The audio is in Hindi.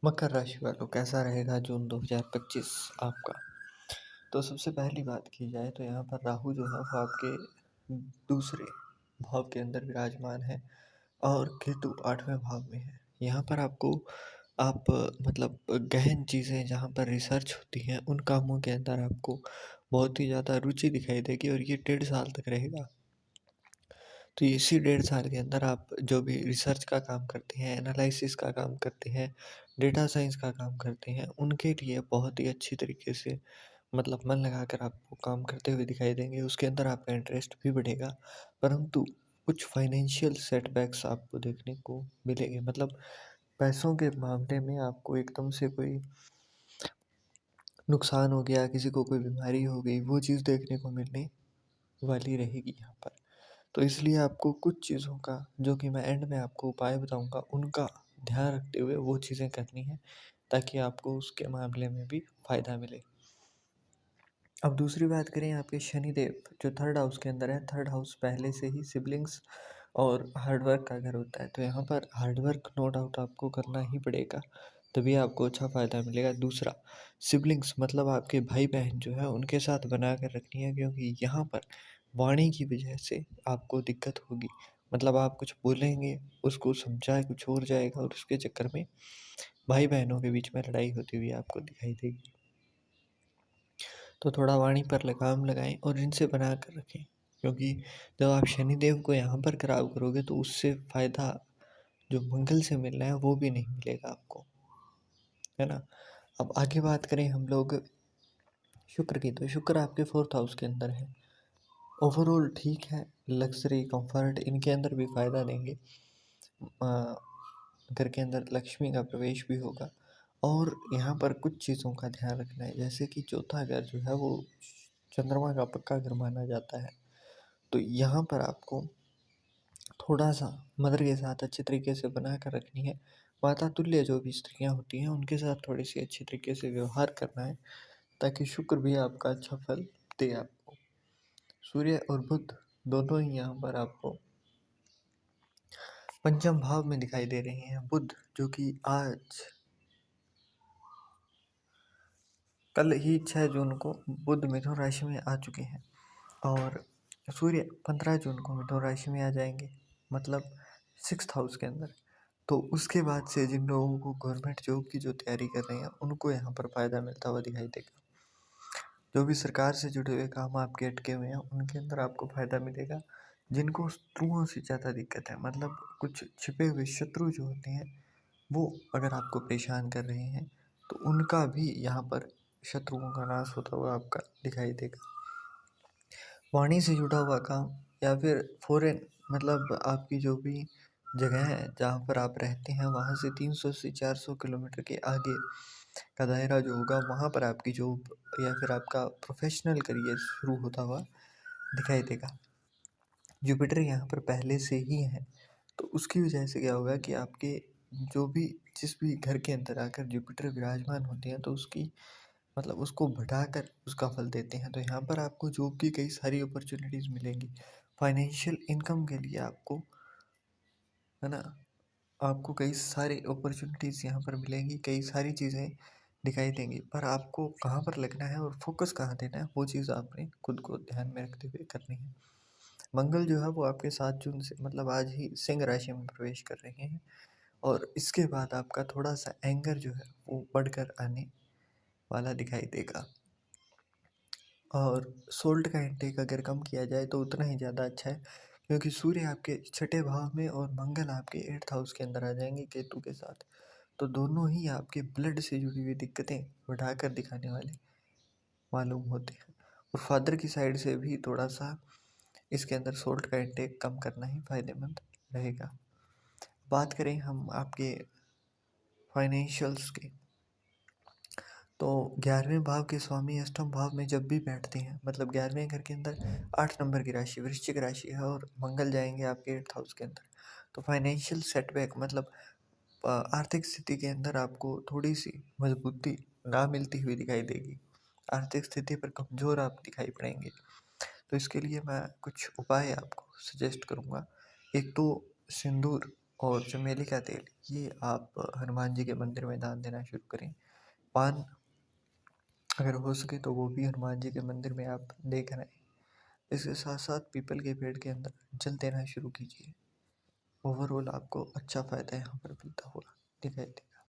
मकर राशि वालों कैसा रहेगा जून 2025 आपका। तो सबसे पहली बात की जाए तो यहाँ पर राहु जो है वो आपके दूसरे भाव के अंदर विराजमान है और केतु 8वें भाव में है। यहाँ पर आपको आप मतलब गहन चीज़ें जहाँ पर रिसर्च होती हैं उन कामों के अंदर आपको बहुत ही ज़्यादा रुचि दिखाई देगी और ये 1.5 साल तक रहेगा। तो इसी 1.5 साल के अंदर आप जो भी रिसर्च का काम करते हैं, एनालिसिस का काम करते हैं, डेटा साइंस का काम करते हैं, उनके लिए बहुत ही अच्छी तरीके से मतलब मन लगाकर आप वो काम करते हुए दिखाई देंगे। उसके अंदर आपका इंटरेस्ट भी बढ़ेगा, परंतु कुछ फाइनेंशियल सेटबैक्स आपको देखने को मिलेंगे। मतलब पैसों के मामले में आपको एकदम से कोई नुकसान हो गया, किसी को कोई बीमारी हो गई, वो चीज़ देखने को मिलने वाली रहेगी यहाँ पर। तो इसलिए आपको कुछ चीज़ों का जो कि मैं एंड में आपको उपाय बताऊँगा, उनका ध्यान रखते हुए वो चीज़ें करनी है ताकि आपको उसके मामले में भी फ़ायदा मिले। अब दूसरी बात करें आपके शनिदेव जो 3rd हाउस के अंदर है। 3rd हाउस पहले से ही सिबलिंग्स और हार्डवर्क का घर होता है, तो यहाँ पर हार्डवर्क नो डाउट आपको करना ही पड़ेगा, तभी आपको अच्छा फ़ायदा मिलेगा। दूसरा, सिबलिंग्स मतलब आपके भाई बहन जो है उनके साथ बना कर रखनी है, क्योंकि यहाँ पर वाणी की वजह से आपको दिक्कत होगी। मतलब आप कुछ बोलेंगे, उसको समझा कुछ और जाएगा और उसके चक्कर में भाई बहनों के बीच में लड़ाई होती हुई आपको दिखाई देगी। तो थोड़ा वाणी पर लगाम लगाएं और इनसे बना कर रखें, क्योंकि जब आप शनिदेव को यहाँ पर खराब करोगे तो उससे फ़ायदा जो मंगल से मिलना है वो भी नहीं मिलेगा आपको, है ना। अब आगे बात करें हम लोग शुक्र की, तो शुक्र आपके 4th हाउस के अंदर है। ओवरऑल ठीक है, लग्जरी कंफर्ट इनके अंदर भी फ़ायदा देंगे। अ, घर के अंदर लक्ष्मी का प्रवेश भी होगा और यहाँ पर कुछ चीज़ों का ध्यान रखना है, जैसे कि चौथा घर जो है वो चंद्रमा का पक्का घर माना जाता है। तो यहाँ पर आपको थोड़ा-सा मदर के साथ अच्छे तरीके से बना कर रखनी है। माता तुल्य जो भी स्त्रियाँ होती हैं उनके साथ थोड़ी-सी अच्छी तरीके से व्यवहार करना है, ताकि शुक्र भी आपका अच्छा फल दे आपको। सूर्य और बुध दोनों ही यहाँ पर आपको पंचम भाव में दिखाई दे रहे हैं। बुध जो कि आज कल ही 6 जून को बुध मिथुन राशि में आ चुके हैं और सूर्य 15 जून को मिथुन राशि में आ जाएंगे, मतलब 6th हाउस के अंदर। तो उसके बाद से जिन लोगों को गवर्नमेंट जॉब की जो तैयारी कर रहे हैं उनको यहाँ पर फ़ायदा मिलता हुआ दिखाई देगा। जो भी सरकार से जुड़े हुए काम आपके अटके हुए हैं उनके अंदर आपको फ़ायदा मिलेगा। जिनको शत्रुओं से ज़्यादा दिक्कत है, मतलब कुछ छिपे हुए शत्रु जो होते हैं वो अगर आपको परेशान कर रहे हैं तो उनका भी यहाँ पर शत्रुओं का नाश होता हुआ आपका दिखाई देगा। वाणी से जुड़ा हुआ काम या फिर फॉरेन, मतलब आपकी जो भी जगह है जहाँ पर आप रहते हैं वहाँ से 300 से 400 किलोमीटर के आगे का दायरा जो होगा वहाँ पर आपकी जॉब या फिर आपका प्रोफेशनल करियर शुरू होता हुआ दिखाई देगा। जुपिटर यहाँ पर पहले से ही है, तो उसकी वजह से क्या होगा कि आपके जो भी जिस भी घर के अंदर आकर जुपिटर विराजमान होते हैं तो उसकी मतलब उसको बढ़ाकर उसका फल देते हैं। तो यहाँ पर आपको जॉब की कई सारी अपॉर्चुनिटीज़ मिलेंगी। फाइनेंशियल इनकम के लिए आपको, है ना, आपको कई सारी अपॉर्चुनिटीज़ यहाँ पर मिलेंगी, कई सारी चीज़ें दिखाई देंगी, पर आपको कहाँ पर लगना है और फोकस कहाँ देना है वो चीज़ आपने खुद को ध्यान में रखते हुए करनी है। मंगल जो है वो आपके 7 जून से मतलब आज ही सिंह राशि में प्रवेश कर रहे हैं और इसके बाद आपका थोड़ा-सा एंगर जो है वो बढ़कर आने वाला दिखाई देगा। और सोल्ट का इंटेक अगर कम किया जाए तो उतना ही ज़्यादा अच्छा है, क्योंकि सूर्य आपके 6ठे भाव में और मंगल आपके 8th हाउस के अंदर आ जाएंगे केतु के साथ। तो दोनों ही आपके ब्लड से जुड़ी हुई दिक्कतें बढ़ाकर दिखाने वाले मालूम होते हैं। और फादर की साइड से भी थोड़ा सा इसके अंदर सोल्ट का इंटेक कम करना ही फायदेमंद रहेगा। बात करें हम आपके फाइनेंशियल्स की, तो 11वें भाव के स्वामी अष्टम भाव में जब भी बैठते हैं, मतलब 11वें घर के अंदर 8 नंबर की राशि वृश्चिक राशि है और मंगल जाएंगे आपके 8th हाउस के अंदर। तो फाइनेंशियल सेटबैक मतलब आर्थिक स्थिति के अंदर आपको थोड़ी सी मजबूती ना मिलती हुई दिखाई देगी। आर्थिक स्थिति पर कमज़ोर आप दिखाई पड़ेंगे। तो इसके लिए मैं कुछ उपाय आपको सजेस्ट करूँगा। एक तो सिंदूर और चमेली का तेल ये आप हनुमान जी के मंदिर में दान देना शुरू करें। पान अगर हो सके तो वो भी हनुमान जी के मंदिर में आप देकर आएँ। इसके साथ साथ पीपल के पेड़ के अंदर जल देना शुरू कीजिए। ओवरऑल आपको अच्छा फ़ायदा यहाँ पर मिलता हुआ दिखाई दे।